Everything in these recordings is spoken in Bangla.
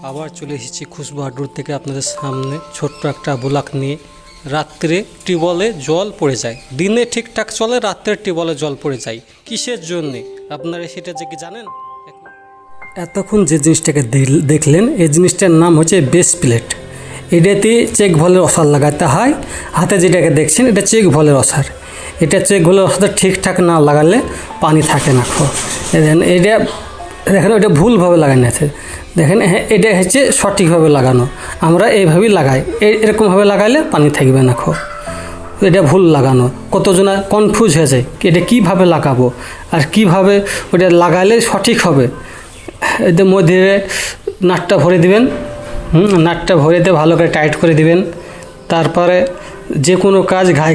আবার চলে এসেছি খুশবু হাডুর থেকে আপনাদের সামনে ছোট্ট একটা ব্লক নিয়ে। রাত্রে টিউবওয়েলে জল পড়ে যায়, দিনে ঠিকঠাক চলে, রাত্রে টিউবওয়েলে জল পড়ে যায়। কিসের জন্যে আপনারা সেটা যে কি জানেন? এতক্ষণ যে জিনিসটাকে দেখলেন, এই জিনিসটার নাম হচ্ছে বেস প্লেট। এটাতে চেক ভলের অসার লাগাতে হয়। হাতে যেটাকে দেখছেন এটা চেক ভলের অসার। এটা চেক ভলের অসার ঠিকঠাক না লাগালে পানি থাকে না। এটা দেখেন, ওইটা ভুলভাবে লাগানো আছে। দেখেন এটা হচ্ছে সঠিকভাবে লাগানো। আমরা এইভাবেই লাগাই, এরকমভাবে লাগাইলে পানি থাকবে না। এটা ভুল লাগানো। কতজনা কনফিউজ হয়ে যায় এটা কীভাবে লাগাবো আর কিভাবে ওটা লাগাইলে সঠিক হবে। এদের মধ্যে নাটটা ভরে দিবেন। নাটটা ভরে দিয়ে ভালো করে টাইট করে দিবেন। তারপরে যে কোনো কাজ ঘাই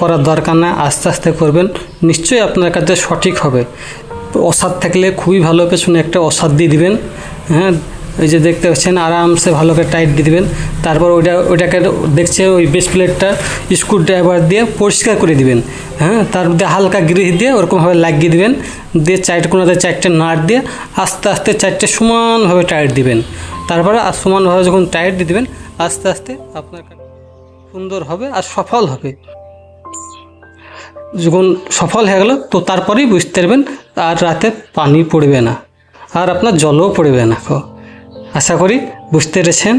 করার দরকার না, আস্তে আস্তে করবেন, নিশ্চয়ই আপনার কাছে সঠিক হবে। অসাদ থাকলে খুবই ভালো, পেছনে একটা অসাদ দিয়ে দিবেন। হ্যাঁ, এই যে দেখতে পাচ্ছেন, আরামসে ভালো করে টাইট দিয়ে দিবেন। তারপর ওইটাকে দেখছে ওই বেস প্লেটটা স্ক্রু ড্রাইভার দিয়ে পরিষ্কার করে দিবেন। হ্যাঁ, তার মধ্যে হালকা গ্রিস দিয়ে ওরকমভাবে লাগিয়ে দিবেন। দিয়ে কোনোতে চারটে নাট দিয়ে আস্তে আস্তে চারটে সমানভাবে টাইট দিবেন। তারপরে সমানভাবে যখন টাইট দিয়ে দেবেন, আস্তে আস্তে আপনার সুন্দর হবে আর সফল হবে। যখন সফল হয়ে গেল তো তারপরেই বুঝতে পারবেন আর রাতে পানি পড়বে না আর আপনার জলও পড়বে না। আশা করি বুঝতে পেরেছেন।